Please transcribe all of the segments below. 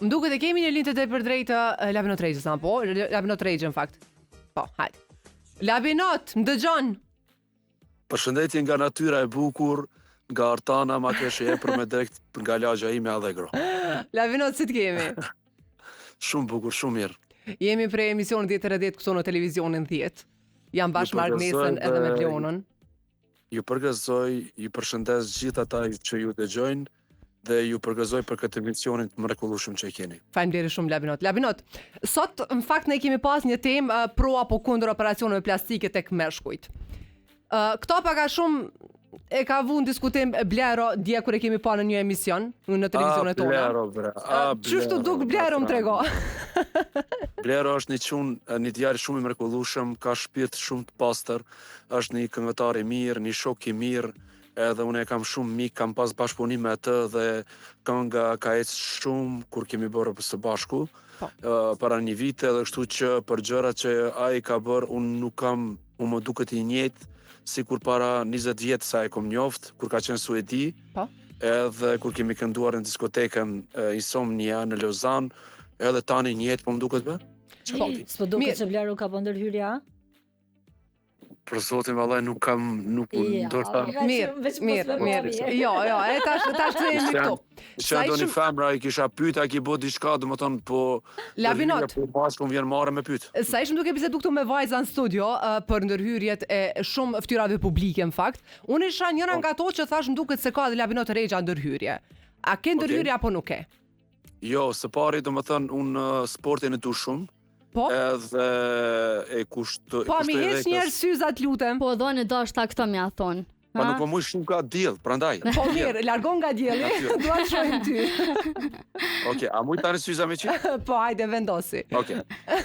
Më duket e kemi një lintë të përdrejtë Labinot Rejgjës, po? Labinot Rejgjë, në fakt. Po, hajde. Labinot, më dëgjon. Përshëndetje nga natyra e bukur, nga Artana, ma keshe e për me drekt nga lagja ime Allegro. Labinot, si të kemi? Shumë bukur, shumë mirë. Jemi prej emisionin 10:10 këtu në televizionin 10. Jam bashkë me Agnesën edhe me Pleonën. Ju përgëzoj, ju përshëndes gjithë ata që ju dëgjojnë dhe ju përgëzoj për këtë emisionin të mrekullueshëm që e keni. Faleminderit shumë Labinot. Labinot, sot në fakt ne kemi pas një temë pro apo kundër operacioneve plastike tek meshkujt. Këto pak a shumë e ka vu në diskutim Blero dje kur e kemi pa në një emision në televizionet tona. Blero, bre. Çështu duk Blero më trego. Blero është një djalë shumë i mrekullueshëm, ka shpirt shumë të pastër, është një këngëtar i mirë, një shok i mirë, edhe unë e kam shumë mik, kam pas bashkëpunim me atë dhe kënga ka ecë shumë kur kemi bërë së bashku, para një vite, edhe kështu që për gjërat që ai ka bërë, unë më duket i njëjtë si kur para 20 vjetë sa e kom njoft, kur ka qenë Suedi, edhe kur kemi kënduar në diskotekën Insomnia në Lozan, edhe tani njëtë po më duket bë? S'po duket që Bleru ka po ndërhyrja? Për zotin vallaj nuk ndoshta. Mirë. Jo, e tash të jemi këtu. Që do një femra i kisha pyet, a ki bo diçka, domethënë po Labinot. Po bashkë vjen marrë me pyet. Sa ishim duke bisedu këtu me vajza në studio për ndërhyrjet e shumë ftyrave publike në fakt. Unë isha njëra nga ato që thash më duket se ka dhe Labinot Rejgja ndërhyrje. A ke ndërhyrje apo nuk ke? Jo, së pari domethënë unë sportin e du shumë. Po? Edhe e kushtoj. Po, mi heq njerë syzat lutem. Po, do në dashta këto mja thonë. Pa nuk po muj shumë ka diell, prandaj. Po mirë, largon nga dielli, dua të shohim ty. Okej, a muj tani syza me qi? Po, hajde vendosi. Okej.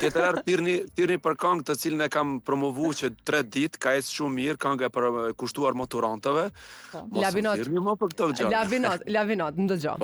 Tjetër tirni për këngë të cilën e kam promovuar që 3 ditë, ka ecë shumë mirë, këngë e për kushtuar motorantëve. Labinot. Tirni më për këto gjë. Labinot, më dëgjo.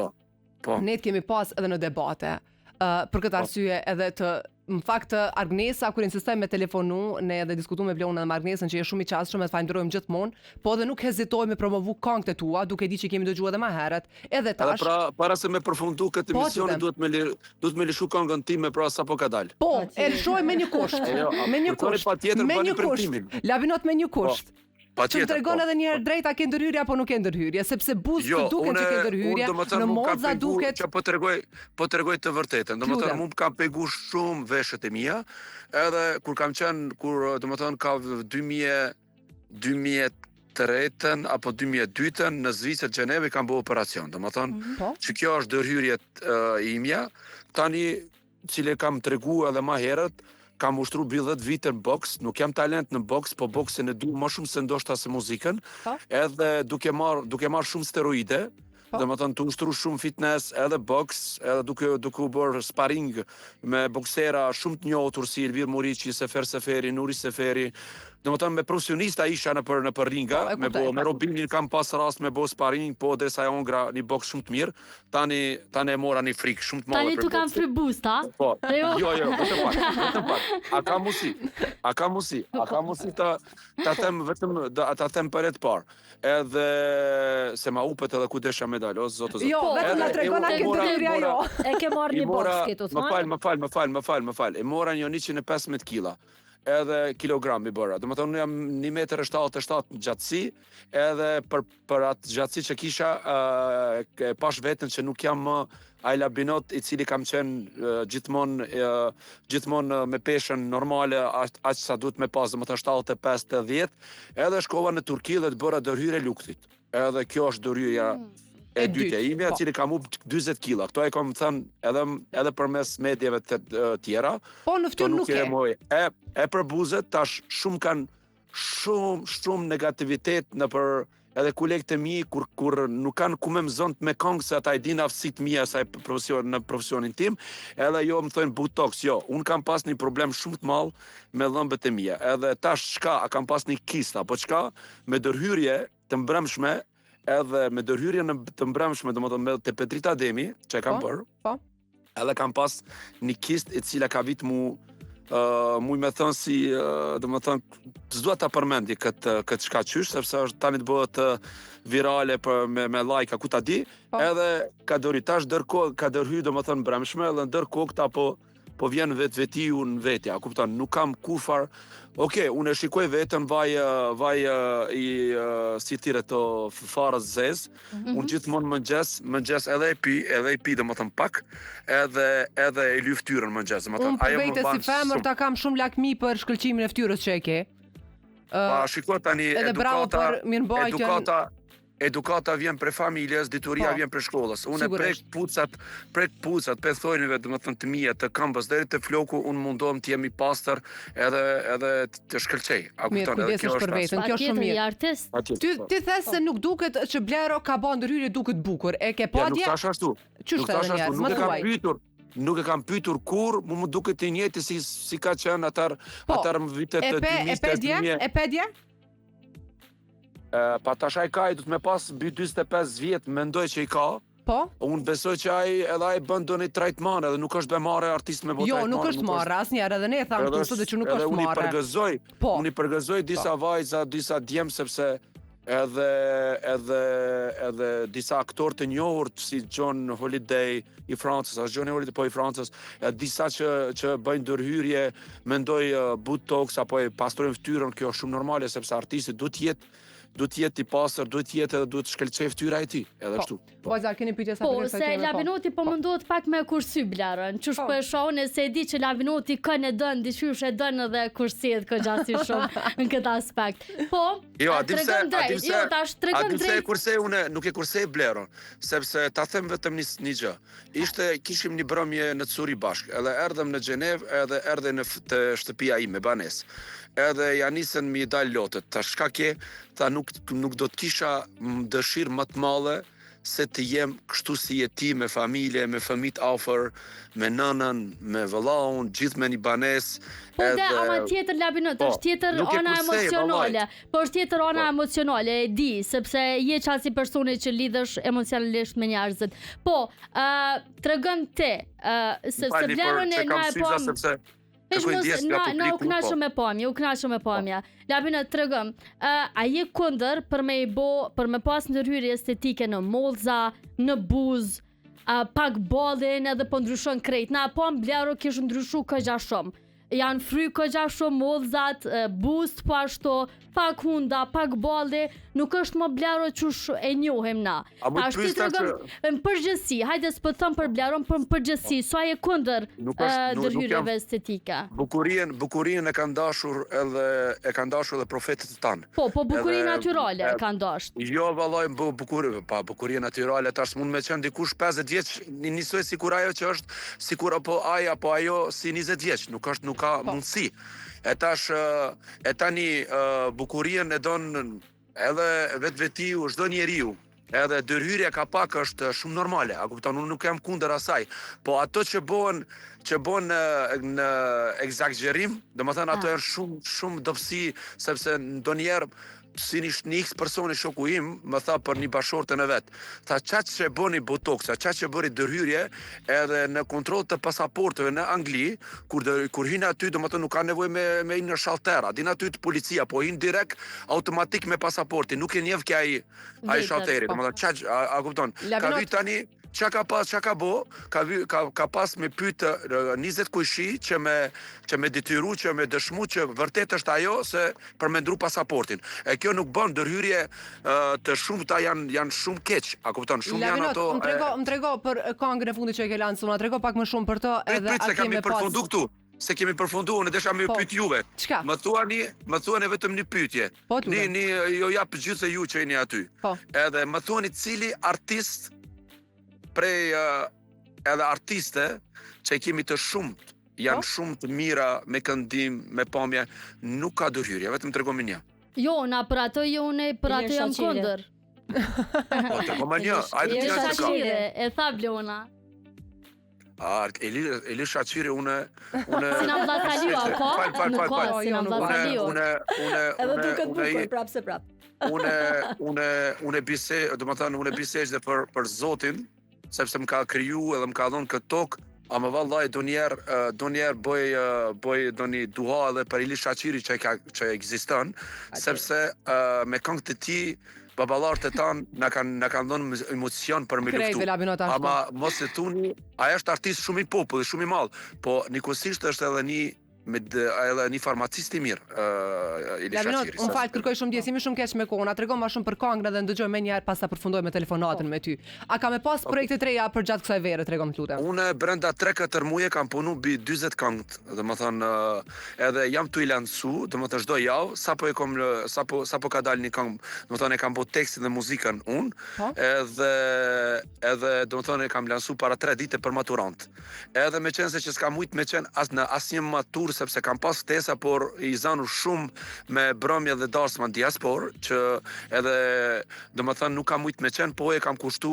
Po. Ne kemi pas edhe në debate. Për këtë arsye edhe të në fakt Agnesa kur insistojmë me telefonu, ne edhe diskutuam me Bleonën dhe Agnesën që është shumë i qasshëm dhe falenderojmë gjithmonë, po edhe nuk hezitojmë me promovu këngët e tua, duke di që kemi dëgjuar edhe më herët. Edhe tash. Pra, para se me përfundu këtë emision, duhet me lëshu këngën time pra sapo ka dalë. Po, e lëshoj me një kusht. Me një kusht. Labinot me një kusht. Që më tregon edhe njëherë drejt a ke ndërhyrje apo nuk ke ndërhyrje, sepse buzë të duken që ke ndërhyrje, në moza duket... Po tregoj të vërtetën, domethënë mu kam pegu shumë veshët e mia, edhe kur kam qenë, domethënë ka 2003-ën apo 2002-ën në Zvicër Gjenevë kam bërë operacion, domethënë që kjo është ndërhyrjet imja, tani cile kam tregu edhe më herët, kam ushtru 10 vite në boks, nuk jam talent në boks, po boksin e du më shumë se ndoshta se muzikën, edhe duke marr shumë steroide, dhe më thënë të ushtru shumë fitness, edhe boks, edhe duke u bërë sparing me boksera shumë të njohur si Elvir Muriqi, Sefer Seferi, Nuri Seferi, dhe më thënë me profesionista isha në për ringa, me Robinin kam pas rast me bo sparing, po derisa e ongra një boks shumë të mirë, tani e mora një frikë shumë të madhe. Tani tu kam free boost, ha? Po, jo, vetëm pak. A ka musi ta them për e të parë. Edhe se ma upet edhe ku desha medalë, o zotë. Jo, vetëm na tregon a ke ndërhyrja jo. E ke marrë një boks këtu thënë? Më fal. E mora një 115 kila. Edhe kilogram i bëra. Do më thonë, jam 1,77 m gjatësi, edhe për atë gjatësi që kisha, pash vetën që nuk jam më ai Labinot i cili kam qenë gjithmonë me peshën normale, aq sa duhet me pas, do më thonë 75-80, edhe shkova në Turqi dhe të bëra ndërhyrje luktit. Edhe kjo është ndërhyrja e dytë e imja, cili kam up 40 kila. Këto e kam thënë edhe përmes medjeve të tjera. Po në fytyrë nuk e. E për buzët tash shumë kanë shumë negativitet në për edhe kolegët e mi kur nuk kanë ku me mëzon me këngë se ata i din aftësitë mia sa në profesionin tim, edhe jo më thojnë botox, jo, unë kam pas një problem shumë të madh me dhëmbët e mia. Edhe tash çka, a kam pas një kist apo çka, me ndërhyrje të mbrëmshme, edhe me ndërhyrje të mbrëmshme, domethënë me te Petrita Demi, që e kam bërë. Po. Edhe kam pas një kist e cila ka vit mu muj me thënë si, do më thënë, s'dua ta përmendi këtë shka qysh, sepse është tani të bëhet virale me like, ku ta di, edhe ka dori tash ndërkohë, ka dërhy, do më thënë, bremshme, edhe ndërkohë këta po vjen vetiu në vetja, kupton, nuk kam kurfar. Okej, unë e shikoj vetën vaj i si thire të farës zez, unë gjithmonë mëngjes edhe e pi, domethënë pak, edhe e lyf ftyrën mëngjes, domethënë. Unë për vete si femër ta kam shumë lakmi për shkëlqimin e ftyrës që e ke. Pa, shikoj tani edukata. Edukata vjen për familjes, dituria vjen për shkollës. Unë prek pucat, pethojnive, domethënë të mia, të këmbës deri te floku, unë mundohem të jem i pastër edhe të shkëlqej. A kupton? Edhe kjo është për veten, kjo është shumë mirë. Ti the se nuk duket që Blero ka bën ndërhyrje duket bukur. E ke pa dje? Nuk thash ashtu. Nuk e kam pyetur. Nuk e kam pyetur kur, mu duket i njëjti si ka qenë atar vitet të 2000. E pe dje? Pa tash ai ka, du të me pas mbi 45 vjet, mendoj që i ka. Po? Unë besoj që ai bën doni trajtman, edhe nuk është bemare artist me trajtman. Jo, nuk është marrë, asnjëherë, edhe ne thamë kështu që nuk është marrë. Unë i përgëzoj disa vajza, disa djem, sepse edhe disa aktorë të njohur si John Holiday i Francës, Johnny Holiday po i Francës, disa që bëjnë ndërhyrje, mendoj botox apo e pastrojnë ftyrën, kjo është shumë normale sepse artisti duhet jetë i pastër, duhet jetë edhe duhet shkëlqej fytyra e tij, edhe kështu. Po, keni pyetje sa për se Lavinoti po munduhet pak me kursy Blerën. Çush po e shohun se e di që Lavinoti kën e don, diçysh e don edhe kursiet këgjasi shumë në këtë aspekt. Po, tregon drejt. Jo, tash tregon drejt. Kursej unë nuk e kursej Blerën, sepse ta them vetëm një gjë. Kishim një brëmje në Curi bashk, edhe erdhëm në Gjenevë, edhe erdhe në shtëpia ime banes. Edhe ja nisën mi dal lotët. Ta shka ke, ta nuk do të kisha dëshirë më të madhe se të jem kështu si je ti me familje, me fëmijët afër, me nënën, me vëllaun, gjithë me një banes. Po dhe ama tjetër Labinot, është tjetër ona emocionale. Po është tjetër ona emocionale, e di, sepse je qasi personi që lidhesh emocionalisht me njerëzit. Po, tregon ti, se Blerën e na e pam. Na u knaqëm me pamja. Labinot, tregëm, a je kundër për me pas ndërhyrje estetike në mollza, në buzë, pak ballin edhe po ndryshon krejt. Na pam Blero kishë ndryshu këgja shumë. Janë fry këgja shumë mollzat, buzët po ashtu, pak hunda, pak balli, nuk është më Blero qësh e njohim na. Ashtu ti tregëm në përgjithësi, hajde s'po them për Bleron, për në përgjithësi, sa je kundër ndërhyrjeve estetike. Bukurien e kanë dashur edhe profetët tanë. Po bukurie natyrale e kanë dashur. Jo vallaj bukurie natyrale tash mund me qenë dikush 50 vjeç, nisoj sikur ajo që është sikur apo ai apo ajo si 20 vjeç, nuk ka mundësi. E tani bukurien e don edhe vetiu, çdo njeriu. Edhe ndërhyrja ka pak është shumë normale, a kupton, unë nuk jam kundër asaj, po ato që bën në egzagjerim, domethënë ato janë shumë dobësi, sepse ndonjëherë si një X personi shoku im më tha për një bashortën e vet. Tha çat që bëni botox, çat që bëri ndërhyrje edhe në kontroll të pasaporteve në Angli, kur hin aty domethënë nuk ka nevojë me një shaltera, din aty të policia, po hin direkt automatik me pasaportin, nuk e njeh kë ai shalteri, domethënë çat a kupton. Ka vit tani Qa ka bo, ka pas me pytë 20 kujshi që me detyru, që me dëshmu që vërtet është ajo se për me ndru pasaportin. E kjo nuk bën ndërhyrje të shumë ta janë shumë keq, a kupton, shumë janë ato... Më trego për kongën e fundit që e ke lancë, më trego pak më shumë për to edhe atje me pas... Se kemi përfundu, unë desha me pyet juve. Çka? Më thuani vetëm një pyetje. Jo jap gjithë ju që jeni aty. Edhe më thuani cili artist prej edhe artiste që kemi të shumët, janë shumë të mira me këndim, me pamje, nuk ka ndërhyrje, vetëm tregomi një. Jo, për ato jam kundër. Po, tregoma një, hajde ti na shaqire, e tha Blona. Eli Shaqiri, une... Si na vlla Salio, po? Nuk ka, si na vlla Salio. Edhe duket bukur, prap se prap. Une bisej dhe për Zotin, sepse më ka kriju edhe më ka dhonë këtë tokë, Ama vallaj, do njerë bëj do një duha edhe për Ili Shaqiri që ekziston, sepse me këngë të ti, baballarët e tanë na kanë dhënë emocion për me luftu. Ama mos e tuni, aja është artist shumë i popull, shumë i madh, po nikosisht është edhe një farmacist i mirë, Ili Shaqiri. Unë fal kërkoj shumë ndjesimi shumë keq me kohën, na tregon më shumë për këngën dhe ndëgjoj më një herë pas ta përfundoj me telefonatën me ty. A ka me pas projekte të reja për gjatë kësaj vere, tregon lutem? Unë brenda 3-4 muaje kam punu mbi 40 këngë, domethënë edhe jam tu i lancu, domethënë çdo javë, sapo ka dalë një këngë, domethënë e kam bërë tekstin dhe muzikën unë, edhe domethënë e kam lancu para 3 ditë për maturant. Edhe me qenë se që s'kam mujt me qenë as në asnjë matur sepse kam pas ftesa, por i zanur shumë me brëmje dhe darsma në diaspor, që edhe domethënë nuk kam mujt me qenë, po e kam kushtu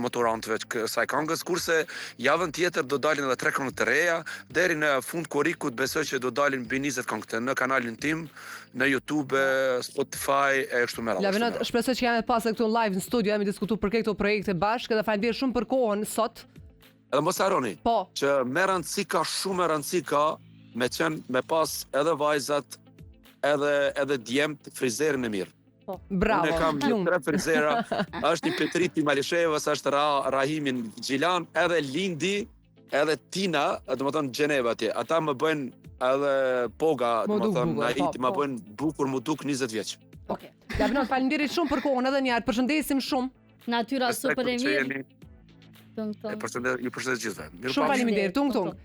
maturantëve kësaj këngës, kurse javën tjetër do dalin edhe 3 këngë të reja, deri në fund korrikut besoj që do dalin mbi 20 këngë në kanalin tim, në YouTube, Spotify e kështu me radhë. Lavinot, shpresoj që jam pas këtu në live në studio, jemi diskutuar për këto projekte bashkë, dhe faleminderit shumë për kohën sot. Edhe mos harroni, që shumë e rëndësi ka me qenë me pas edhe vajzat, edhe djemt frizerin e mirë. Bravo. Unë kam 3 frizera, është një Petriti Malishevës, është Rahimin Gjilan, edhe Lindi, edhe Tina, domethënë Gjeneva atje. Ata më bëjnë edhe poga, domethënë Naiti, më bëjnë bukur mu duk 20 vjeç. Okej. Lavinot, faleminderit shumë për kohën edhe një herë. Përshëndesim shumë. Natyra super e mirë. Ju përshëndet gjithëve. Shumë faleminderit. Tung.